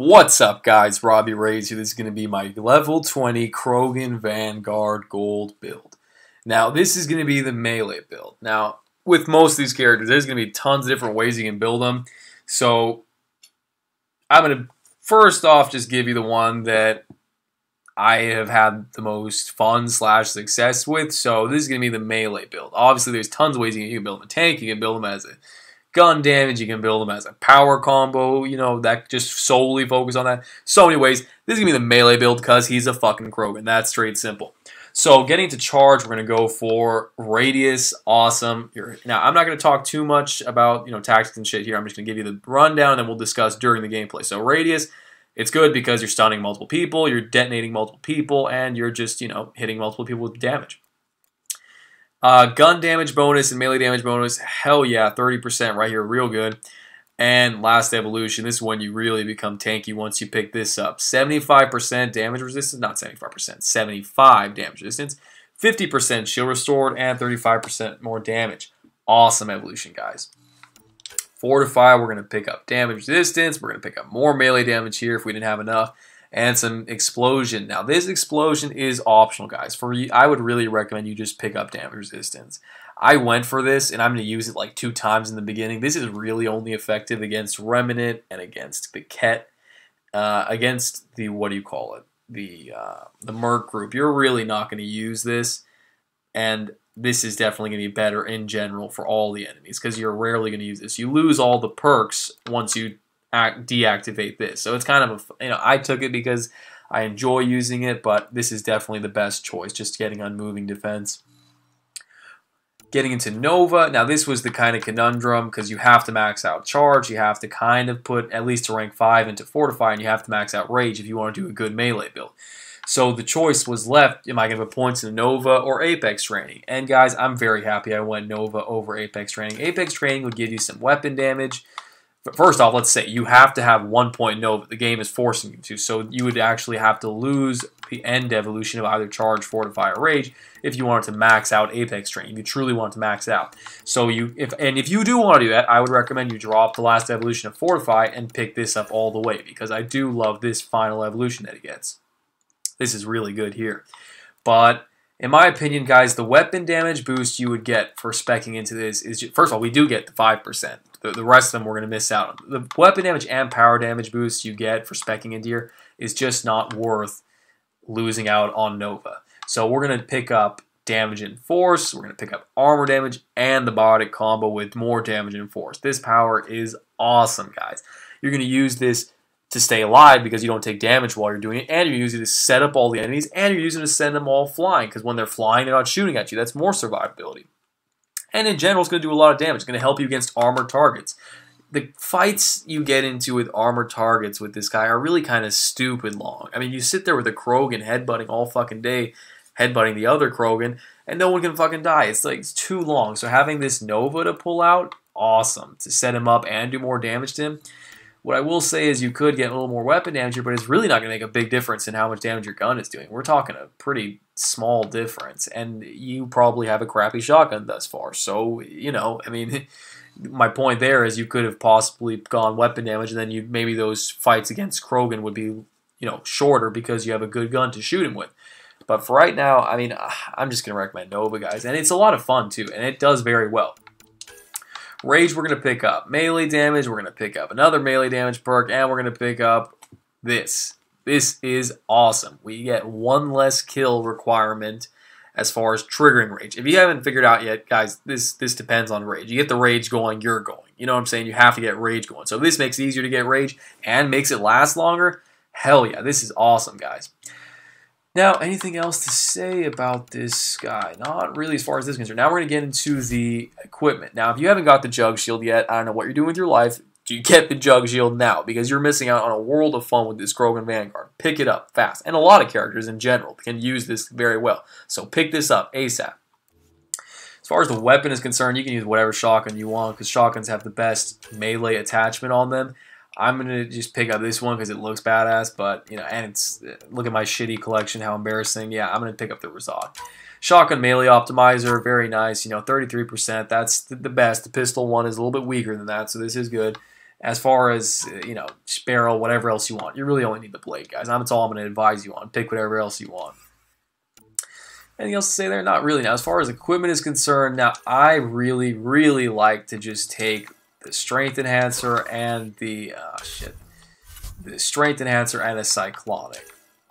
What's up, guys? Robbie Ray's here. This is going to be my level 20 KROGAN Vanguard Gold build. Now, this is going to be the melee build. Now, with most of these characters, there's going to be tons of different ways you can build them. So, I'm going to first off just give you the one that I have had the most fun / success with. So, this is going to be the melee build. Obviously, there's tons of ways you can build a tank. You can build them as a gun damage, you can build them as a power combo, you know, that just solely focus on that. So many ways. This is going to be the melee build because he's a fucking KROGAN. That's straight simple. So getting to charge, we're going to go for radius. Awesome. Now, I'm not going to talk too much about, tactics and shit here. I'm just going to give you the rundown and then we'll discuss during the gameplay. So radius, it's good because you're stunning multiple people, you're detonating multiple people, and you're just, hitting multiple people with damage. Gun damage bonus and melee damage bonus, hell yeah, 30% right here, real good. And last evolution, this is when you really become tanky once you pick this up. 75% damage resistance, not 75%, 75 damage resistance, 50% shield restored, and 35% more damage. Awesome evolution, guys. Fortify, we're going to pick up damage resistance, we're going to pick up more melee damage here if we didn't have enough. And some explosion. Now, this explosion is optional, guys. For you, I would really recommend you just pick up damage resistance. I went for this, and I'm going to use it like 2 times in the beginning. This is really only effective against Remnant and against the Ket, against the, the Merc group. You're really not going to use this, and this is definitely going to be better in general for all the enemies because you're rarely going to use this. You lose all the perks once you deactivate this. So it's kind of I took it because I enjoy using it, but this is definitely the best choice, just getting unmoving defense. Getting into Nova, now this was the kind of conundrum because you have to max out charge, you have to kind of put at least to rank 5 into Fortify, and you have to max out rage if you want to do a good melee build. So the choice was left, am I going to put points in Nova or Apex Training? And guys, I'm very happy I went Nova over Apex Training. Apex Training would give you some weapon damage. But first off, let's say you have to have 1 point Nova. The game is forcing you to. So you would actually have to lose the end evolution of either Charge, Fortify, or Rage if you wanted to max out Apex Training. You truly want to max out. So if you do want to do that, I would recommend you drop the last evolution of Fortify and pick this up all the way because I do love this final evolution that it gets. This is really good here. But in my opinion, guys, the weapon damage boost you would get for speccing into this is, first of all, we do get the 5%. The rest of them we're going to miss out on. The weapon damage and power damage boost you get for speccing into here is just not worth losing out on Nova. So we're going to pick up damage and force, we're going to pick up armor damage, and the biotic combo with more damage and force. This power is awesome, guys. You're going to use this to stay alive because you don't take damage while you're doing it, and you're using it to set up all the enemies, and you're using it to send them all flying because when they're flying, they're not shooting at you. That's more survivability. And in general, it's going to do a lot of damage. It's going to help you against armored targets. The fights you get into with armored targets with this guy are really kind of stupid long. I mean, you sit there with a KROGAN headbutting all fucking day, headbutting the other KROGAN, and no one can fucking die. It's too long. So having this Nova to pull out, awesome. To set him up and do more damage to him. What I will say is you could get a little more weapon damage here, but it's really not going to make a big difference in how much damage your gun is doing. We're talking a pretty small difference, and you probably have a crappy shotgun thus far. So, I mean, my point there is you could have possibly gone weapon damage, and then maybe those fights against KROGAN would be, shorter because you have a good gun to shoot him with. But for right now, I mean, I'm just going to recommend Nova, guys, and it's a lot of fun, too, and it does very well. Rage, we're going to pick up melee damage, we're going to pick up another melee damage perk, and we're going to pick up this. This is awesome. We get 1 less kill requirement as far as triggering rage. If you haven't figured out yet, guys, this depends on rage. You get the rage going, you're going. You know what I'm saying? You have to get rage going. So if this makes it easier to get rage and makes it last longer, hell yeah, this is awesome, guys. Now, anything else to say about this guy? Not really as far as this is concerned. Now we're going to get into the equipment. Now, if you haven't got the Jug Shield yet, I don't know what you're doing with your life. Do you get the Jug Shield now? Because you're missing out on a world of fun with this KROGAN Vanguard. Pick it up fast. And a lot of characters in general can use this very well. So pick this up ASAP. As far as the weapon is concerned, you can use whatever shotgun you want because shotguns have the best melee attachment on them. I'm going to just pick up this one because it looks badass, but, and it's, look at my shitty collection, how embarrassing. Yeah, I'm going to pick up the Razad. Shotgun melee optimizer, very nice, 33%, that's the best. The pistol one is a little bit weaker than that, so this is good. As far as, you know, Sparrow, whatever else you want, you really only need the blade, guys. That's all I'm going to advise you on. Pick whatever else you want. Anything else to say there? Not really. Now, as far as equipment is concerned, now I really, really like to just take the Strength Enhancer and the Strength Enhancer and a Cyclonic.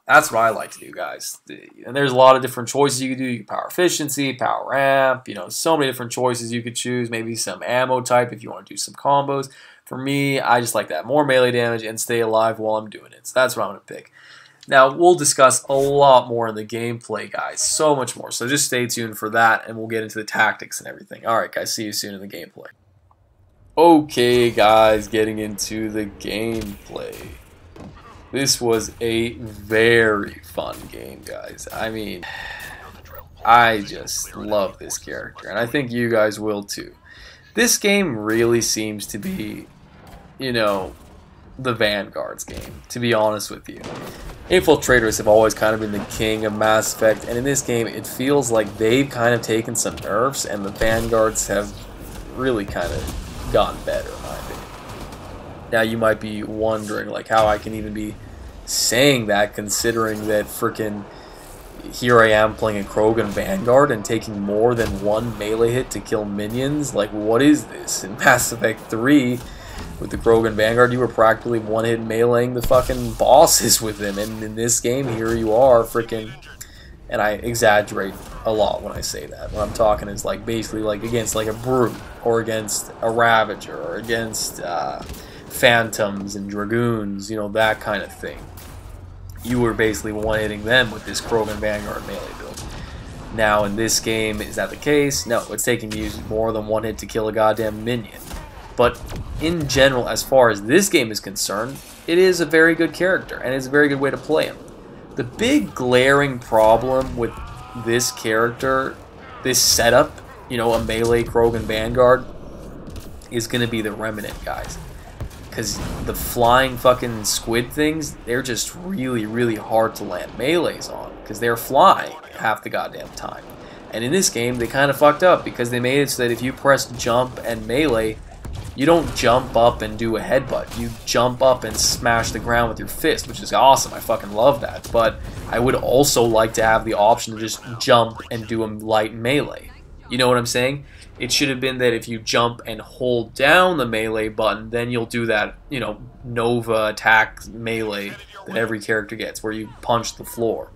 That's what I like to do, guys. And there's a lot of different choices you can do. You can power efficiency, power amp, you know, so many different choices you could choose. Maybe some ammo type if you want to do some combos. For me, I just like that. More melee damage and stay alive while I'm doing it. So that's what I'm going to pick. Now, we'll discuss a lot more in the gameplay, guys. So much more. So just stay tuned for that, and we'll get into the tactics and everything. Alright, guys. See you soon in the gameplay. Okay, guys. Getting into the gameplay. This was a very fun game, guys. I mean, I just love this character, and I think you guys will too. This game really seems to be, you know, the Vanguard's game, to be honest with you. Infiltrators have always kind of been the king of Mass Effect, and in this game it feels like they've kind of taken some nerfs, and the Vanguards have really kind of gotten better, in my opinion. Now you might be wondering like how I can even be saying that, considering that freaking here I am playing a KROGAN Vanguard and taking more than one melee hit to kill minions. Like, what is this? In Mass Effect 3 with the KROGAN Vanguard, you were practically one-hit meleeing the fucking bosses with them, and in this game here you are freaking, and I exaggerate a lot when I say that. What I'm talking is like basically like against like a brute or against a Ravager or against phantoms and dragoons, you know, that kind of thing. You were basically one-hitting them with this KROGAN Vanguard melee build. Now in this game, is that the case? No, it's taking you more than one hit to kill a goddamn minion. But in general, as far as this game is concerned, it is a very good character, and it's a very good way to play him. The big glaring problem with this character, this setup, you know, a melee KROGAN Vanguard, is going to be the Remnant, guys. Because the flying fucking squid things, they're just really, really hard to land melees on. Because they're flying half the goddamn time. And in this game, they kind of fucked up because they made it so that if you press jump and melee, you don't jump up and do a headbutt. You jump up and smash the ground with your fist, which is awesome. I fucking love that. But I would also like to have the option to just jump and do a light melee. You know what I'm saying? It should have been that if you jump and hold down the melee button, then you'll do that, you know, Nova attack melee that every character gets, where you punch the floor.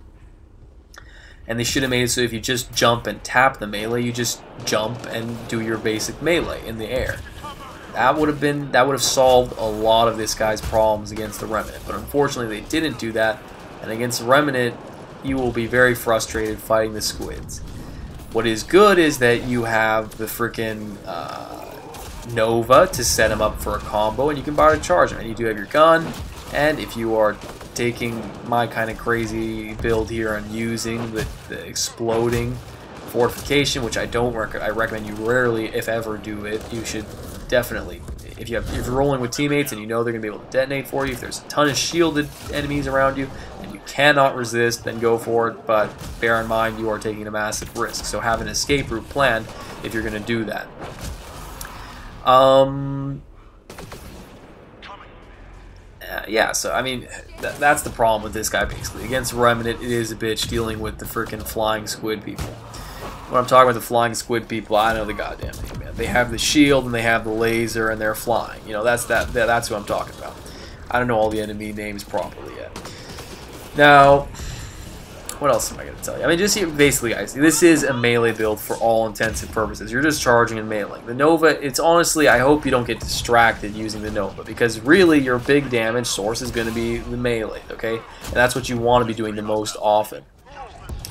And they should have made it so if you just jump and tap the melee, you just jump and do your basic melee in the air. That would have solved a lot of this guy's problems against the Remnant. But unfortunately, they didn't do that. And against the Remnant, you will be very frustrated fighting the squids. What is good is that you have the freaking Nova to set him up for a combo, and you can buy a charge him. And you do have your gun, and if you are taking my kind of crazy build here and using the exploding fortification, which I don't recommend. I recommend you rarely, if ever, do it. You should definitely, if you're rolling with teammates and you know they're gonna be able to detonate for you, if there's a ton of shielded enemies around you and you cannot resist, then go for it. But bear in mind you are taking a massive risk, so have an escape route planned if you're gonna do that. Yeah, so I mean that's the problem with this guy basically. Against Remnant, it is a bitch dealing with the freaking flying squid people. When I'm talking about the flying squid people, I know the goddamn thing, man. They have the shield and they have the laser and they're flying. You know, that's who I'm talking about. I don't know all the enemy names properly yet. Now, what else am I going to tell you? I mean, just basically, guys, this is a melee build for all intents and purposes. You're just charging and meleeing. The Nova, it's honestly, I hope you don't get distracted using the Nova, because really your big damage source is going to be the melee, okay? And that's what you want to be doing the most often.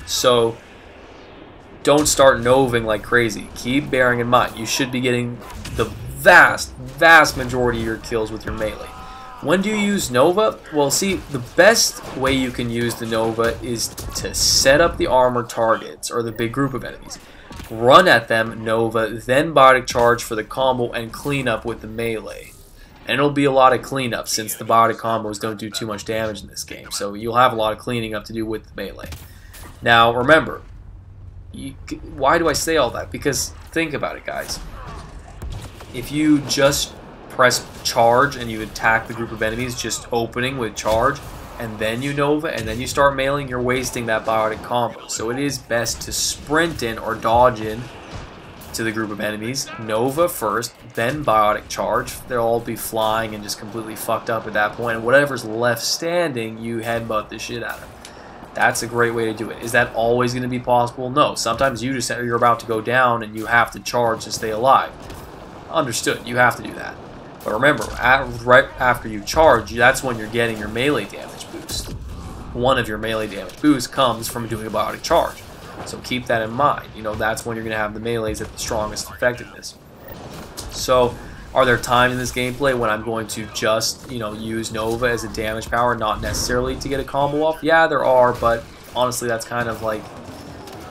So don't start noving like crazy. Keep bearing in mind, you should be getting the vast, vast majority of your kills with your melee. When do you use Nova? Well, see, the best way you can use the Nova is to set up the armor targets, or the big group of enemies. Run at them, Nova, then body charge for the combo and clean up with the melee. And it'll be a lot of cleanup since the body combos don't do too much damage in this game. So you'll have a lot of cleaning up to do with the melee. Now, remember, why do I say all that? Because think about it, guys. If you just press charge and you attack the group of enemies, just opening with charge, and then you Nova, and then you start mailing, you're wasting that biotic combo. So it is best to sprint in or dodge in to the group of enemies, Nova first, then biotic charge. They'll all be flying and just completely fucked up at that point, and whatever's left standing, you headbutt the shit out of them. That's a great way to do it. Is that always going to be possible? No. Sometimes you're about to go down and you have to charge to stay alive. Understood. You have to do that. But remember, right after you charge, that's when you're getting your melee damage boost. One of your melee damage boosts comes from doing a biotic charge. So keep that in mind. You know, that's when you're going to have the melees at the strongest effectiveness. So, are there times in this gameplay when I'm going to just, you know, use Nova as a damage power, not necessarily to get a combo off? Yeah, there are, but honestly, that's kind of like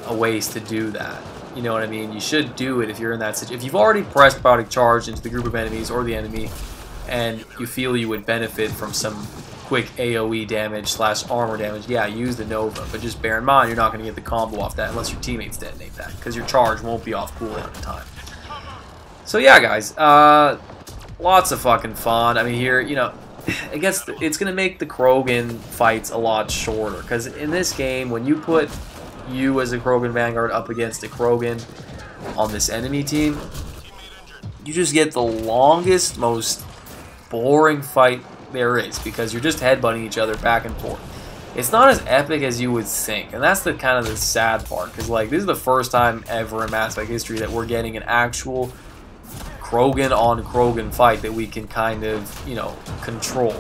a waste to do that. You know what I mean? You should do it if you're in that situation. If you've already pressed biotic charge into the group of enemies or the enemy, and you feel you would benefit from some quick AoE damage / armor damage, yeah, use the Nova. But just bear in mind, you're not going to get the combo off that unless your teammates detonate that, because your charge won't be off cooldown at the time. So yeah, guys, lots of fucking fun. I mean, here, you know, I guess it's going to make the Krogan fights a lot shorter, because in this game, when you put you as a Krogan Vanguard up against a Krogan on this enemy team, you just get the longest, most boring fight there is, because you're just headbutting each other back and forth. It's not as epic as you would think, and that's the kind of the sad part, because like this is the first time ever in Mass Effect history that we're getting an actual Krogan on Krogan fight that we can kind of, you know, control.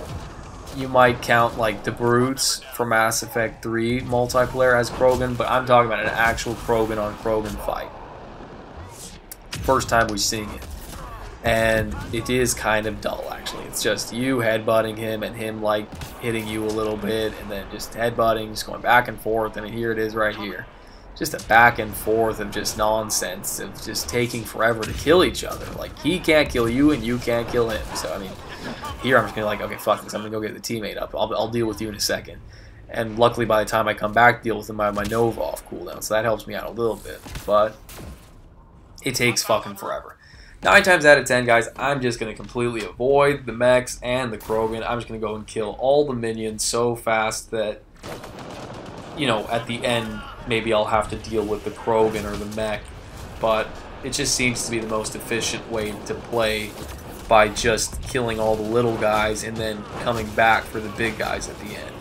You might count like the Brutes for Mass Effect 3 multiplayer as Krogan, but I'm talking about an actual Krogan on Krogan fight. First time we're seeing it. And it is kind of dull, actually. It's just you headbutting him and him like hitting you a little bit and then just headbutting, just going back and forth. I mean, here it is right here. Just a back and forth of just nonsense, of just taking forever to kill each other. Like, he can't kill you and you can't kill him. So, I mean, here I'm just going to like, okay, fuck this. I'm going to go get the teammate up. I'll deal with you in a second. And luckily, by the time I come back to deal with him, I have my Nova off cooldown. So that helps me out a little bit. But it takes fucking forever. 9 times out of 10, guys, I'm just going to completely avoid the mechs and the Krogan. I'm just going to go and kill all the minions so fast that, you know, at the end, maybe I'll have to deal with the Krogan or the mech. But it just seems to be the most efficient way to play, by just killing all the little guys and then coming back for the big guys at the end.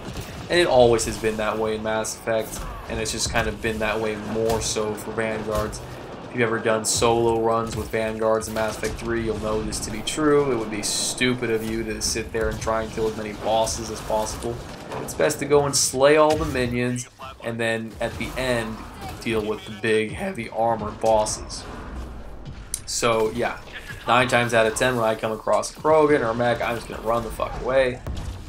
And it always has been that way in Mass Effect, and it's just kind of been that way more so for Vanguards. If you've ever done solo runs with Vanguards in Mass Effect 3, you'll know this to be true. It would be stupid of you to sit there and try and kill as many bosses as possible. It's best to go and slay all the minions, and then at the end, deal with the big, heavy armored bosses. So, yeah, 9 times out of 10, when I come across a Krogan or a mech, I'm just going to run the fuck away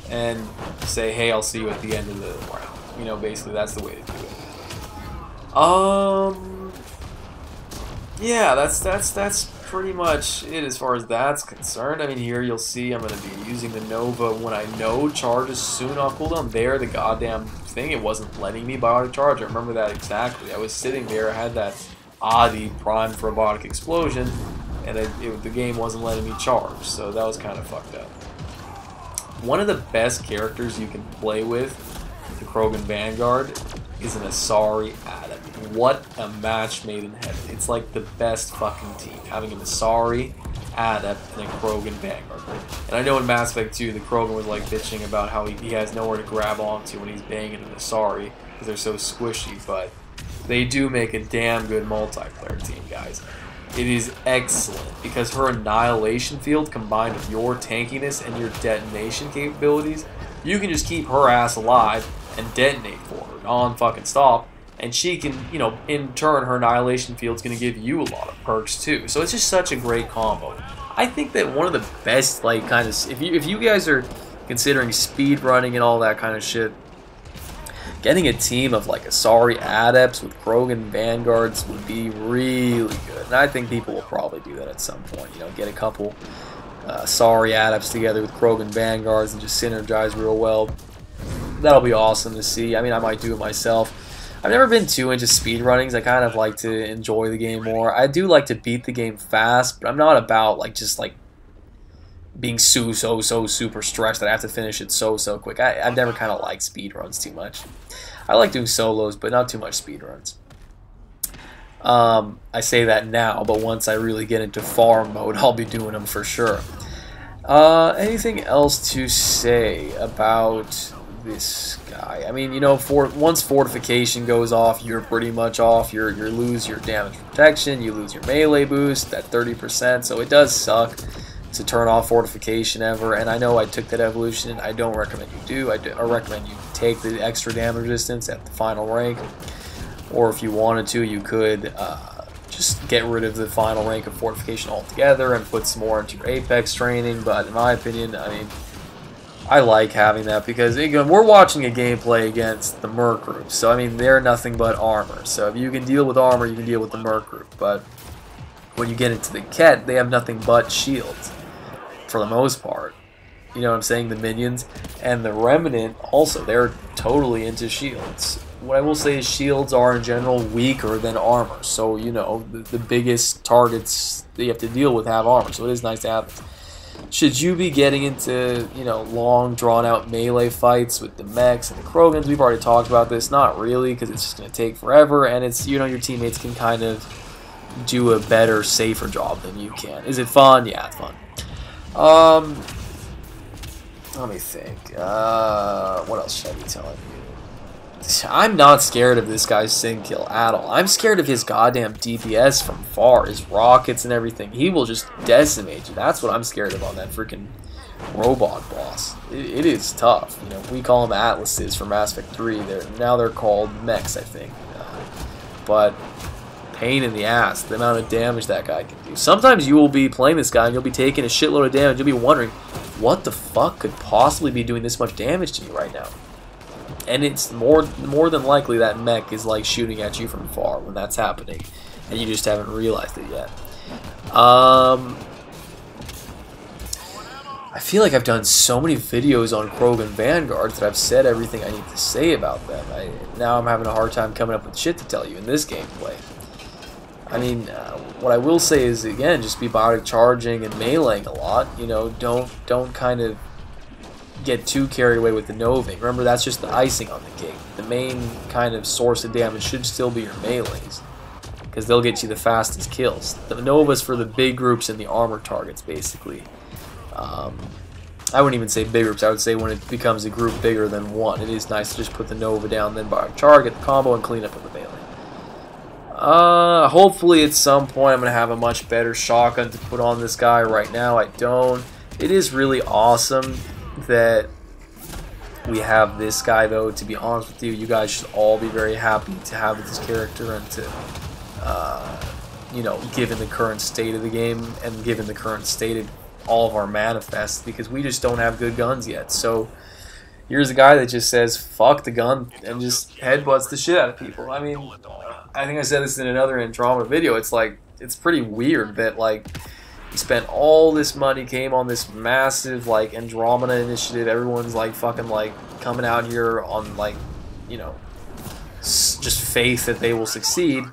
and say, hey, I'll see you at the end of the round. You know, basically, that's the way to do it. Yeah, that's pretty much it as far as that's concerned. I mean, here you'll see I'm going to be using the Nova when I know charge is soon off cooldown. There, the goddamn thing, it wasn't letting me biotic charge. I remember that exactly. I was sitting there, I had that Adi primed for a biotic explosion, and the game wasn't letting me charge, so that was kind of fucked up. One of the best characters you can play with, the Krogan Vanguard, is an Asari Adept. What a match made in heaven. It's like the best fucking team, having an Asari Adept and a Krogan Vanguard. And I know in Mass Effect 2, the Krogan was like bitching about how he has nowhere to grab onto when he's banging an Asari, because they're so squishy, but they do make a damn good multiplayer team, guys. It is excellent, because her annihilation field combined with your tankiness and your detonation capabilities, you can just keep her ass alive and detonate for her non-fucking stop, and she can, you know, in turn, her annihilation field's going to give you a lot of perks too. So it's just such a great combo. I think that one of the best, like, kind of, if you guys are considering speed running and all that kind of shit, getting a team of like Asari Adepts with Krogan Vanguards would be really good. And I think people will probably do that at some point. You know, get a couple Asari Adepts together with Krogan Vanguards and just synergize real well. That'll be awesome to see. I mean, I might do it myself. I've never been too into speedrunnings. I kind of like to enjoy the game more. I do like to beat the game fast, but I'm not about like just like being so super stressed that I have to finish it so quick. I've never kind of liked speedruns too much. I like doing solos, but not too much speedruns. I say that now, but once I really get into farm mode, I'll be doing them for sure. Anything else to say about this guy? I mean, you know, once fortification goes off, you're pretty much off. You lose your damage protection, you lose your melee boost, that 30%, so it does suck to turn off fortification ever. And I know I took that evolution, I don't recommend you do. I recommend you take the extra damage resistance at the final rank, or if you wanted to, you could just get rid of the final rank of fortification altogether and put some more into your apex training. But in my opinion, I mean, I like having that because, again, we're watching a gameplay against the Merc group, so I mean, they're nothing but armor. So if you can deal with armor, you can deal with the Merc group. But when you get into the Ket, they have nothing but shields for the most part. You know what I'm saying? The minions and the Remnant also, they're totally into shields. What I will say is shields are in general weaker than armor. So, you know, the biggest targets that you have to deal with have armor. So it is nice to have it. Should you be getting into, you know, long drawn out melee fights with the mechs and the Krogans? We've already talked about this. Not really, because it's just going to take forever. And it's, you know, your teammates can kind of do a better, safer job than you can. Is it fun? Yeah, it's fun. Let me think. What else should I be telling you? I'm not scared of this guy's sync kill at all. I'm scared of his goddamn DPS from far, his rockets and everything. He will just decimate you. That's what I'm scared of on that freaking robot boss. It is tough. You know, we call them Atlases from Mass Effect 3. Now they're called mechs, I think. But pain in the ass, the amount of damage that guy can do. Sometimes you will be playing this guy and you'll be taking a shitload of damage. You'll be wondering, what the fuck could possibly be doing this much damage to me right now? And it's more than likely that mech is like shooting at you from far when that's happening, and you just haven't realized it yet. I feel like I've done so many videos on KROGAN Vanguards that I've said everything I need to say about them. Now I'm having a hard time coming up with shit to tell you in this gameplay. I mean, what I will say is, again, just be biotic charging and meleeing a lot. You know, don't kind of get too carried away with the Noving. Remember, that's just the icing on the cake. The main kind of source of damage should still be your melees, because they'll get you the fastest kills. The Nova's for the big groups and the armor targets, basically. I wouldn't even say big groups. I would say when it becomes a group bigger than one, it is nice to just put the Nova down, then biotic charge, get the combo, and clean up with the melee. Hopefully at some point I'm going to have a much better shotgun to put on this guy. Right now I don't. It is really awesome that we have this guy, though. To be honest with you, you guys should all be very happy to have this character and to, you know, given the current state of the game and given the current state of all of our manifests, because we just don't have good guns yet. So here's a guy that just says fuck the gun and just headbutts the shit out of people. I mean, I think I said this in another Andromeda video. It's like, it's pretty weird that, like, you spent all this money, came on this massive, like, Andromeda initiative. Everyone's, like, fucking, like, coming out here on, like, you know, just faith that they will succeed.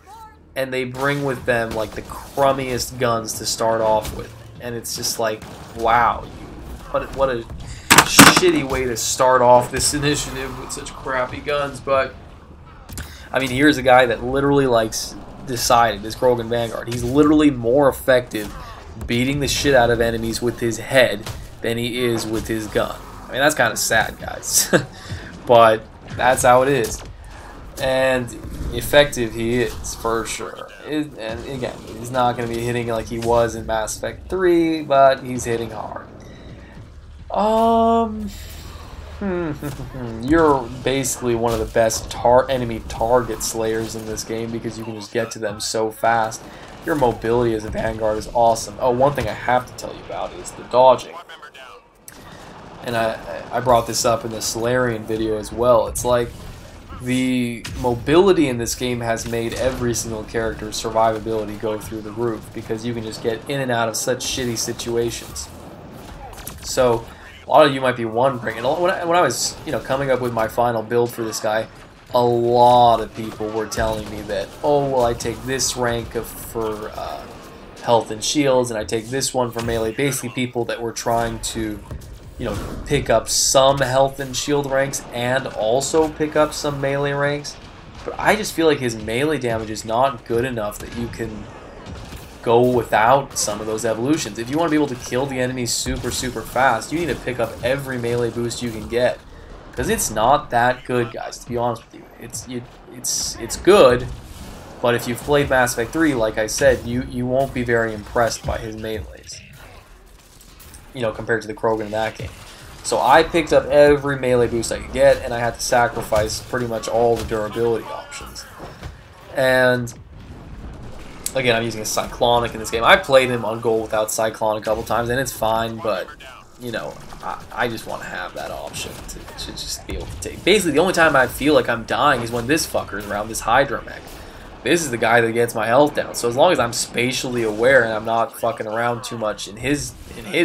And they bring with them, like, the crummiest guns to start off with. And it's just like, wow, what a shitty way to start off this initiative with such crappy guns. But, I mean, here's a guy that literally, like, decided, this KROGAN Vanguard, he's literally more effective beating the shit out of enemies with his head than he is with his gun. I mean, that's kind of sad, guys. But that's how it is. And effective he is, for sure. And again, he's not going to be hitting like he was in Mass Effect 3, but he's hitting hard. You're basically one of the best enemy target slayers in this game because you can just get to them so fast. Your mobility as a Vanguard is awesome. Oh, one thing I have to tell you about is the dodging. And I brought this up in the Solarian video as well. It's like the mobility in this game has made every single character's survivability go through the roof because you can just get in and out of such shitty situations. So a lot of you might be wondering, and when I was, you know, coming up with my final build for this guy, a lot of people were telling me that, oh, well, I take this rank for health and shields, and I take this one for melee. Basically, people that were trying to, you know, pick up some health and shield ranks and also pick up some melee ranks. But I just feel like his melee damage is not good enough that you can go without some of those evolutions. If you want to be able to kill the enemies super fast, you need to pick up every melee boost you can get, because it's not that good, guys, to be honest with you. It's good, but if you've played Mass Effect 3, like I said, you won't be very impressed by his melees, you know, compared to the Krogan in that game. So I picked up every melee boost I could get, and I had to sacrifice pretty much all the durability options. And again, I'm using a Cyclonic in this game. I played him on gold without Cyclonic a couple times, and it's fine, but, you know, I just want to have that option to just be able to take. Basically, the only time I feel like I'm dying is when this fucker is around, this Hydra mech. This is the guy that gets my health down. So as long as I'm spatially aware and I'm not fucking around too much in his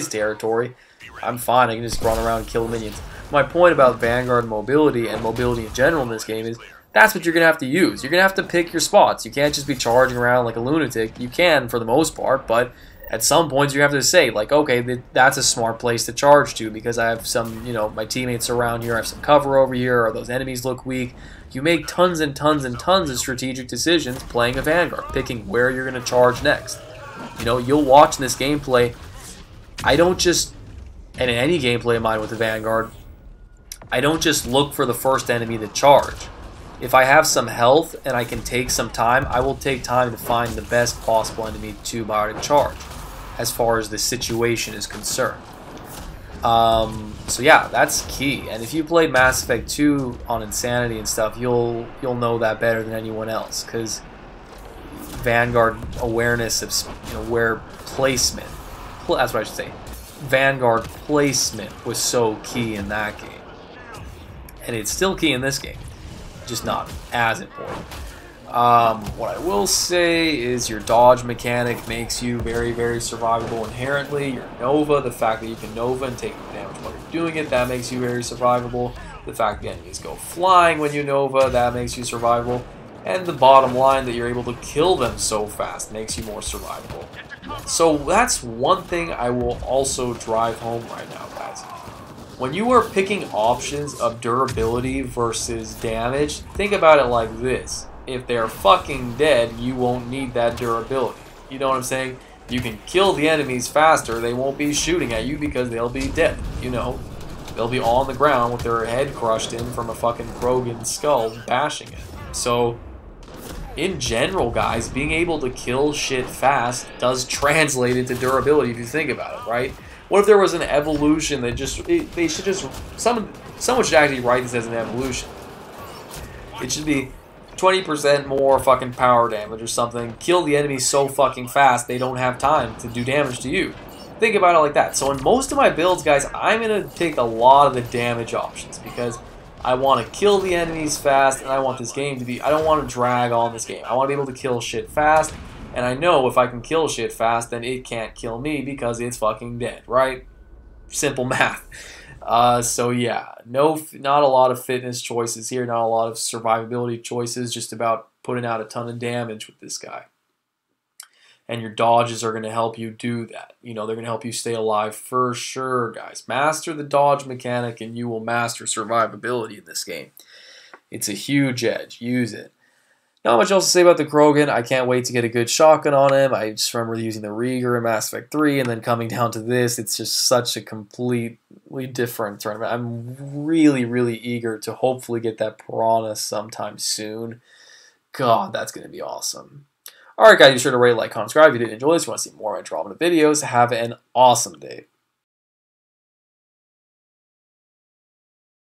territory, I'm fine. I can just run around and kill minions. My point about Vanguard mobility and mobility in general in this game is that's what you're going to have to use. You're going to have to pick your spots. You can't just be charging around like a lunatic. You can for the most part, but at some points you have to say, like, okay, that's a smart place to charge to because I have some, you know, my teammates around here, I have some cover over here, or those enemies look weak. You make tons and tons and tons of strategic decisions playing a Vanguard, picking where you're going to charge next. You know, you'll watch in this gameplay, I don't just, and in any gameplay of mine with the Vanguard, I don't just look for the first enemy to charge. If I have some health and I can take some time, I will take time to find the best possible enemy to biotic charge as far as the situation is concerned. So yeah, that's key. And if you played Mass Effect 2 on Insanity and stuff, you'll know that better than anyone else, because Vanguard awareness of, you know, where placement, that's what I should say, Vanguard placement was so key in that game, and it's still key in this game, just not as important. What I will say is your dodge mechanic makes you very survivable inherently. Your Nova, the fact that you can Nova and take damage while you're doing it, that makes you very survivable. The fact that enemies go flying when you Nova, that makes you survivable. And the bottom line, that you're able to kill them so fast, makes you more survivable. So that's one thing I will also drive home right now, guys. When you are picking options of durability versus damage, think about it like this. If they're fucking dead, you won't need that durability. You know what I'm saying? You can kill the enemies faster, they won't be shooting at you because they'll be dead. You know, they'll be on the ground with their head crushed in from a fucking Krogan skull bashing it. So, in general, guys, being able to kill shit fast does translate into durability if you think about it, right? What if there was an evolution that just, they should just, someone should actually write this as an evolution. It should be 20% more fucking power damage or something. Kill the enemy so fucking fast they don't have time to do damage to you. Think about it like that. So in most of my builds, guys, I'm going to take a lot of the damage options because I want to kill the enemies fast, and I want this game to be, I don't want to drag on this game. I want to be able to kill shit fast, and I know if I can kill shit fast, then it can't kill me because it's fucking dead, right? Simple math. So yeah, not a lot of fitness choices here, not a lot of survivability choices, just about putting out a ton of damage with this guy. And your dodges are going to help you do that. You know, they're going to help you stay alive for sure, guys. Master the dodge mechanic and you will master survivability in this game. It's a huge edge. Use it. Not much else to say about the Krogan. I can't wait to get a good shotgun on him. I just remember using the Rieger in Mass Effect 3 and then coming down to this. It's just such a completely different tournament. I'm really eager to hopefully get that Piranha sometime soon. God, that's going to be awesome. Alright guys, be sure to rate, like, comment, subscribe if you did enjoy this. If you want to see more Andromeda videos, have an awesome day.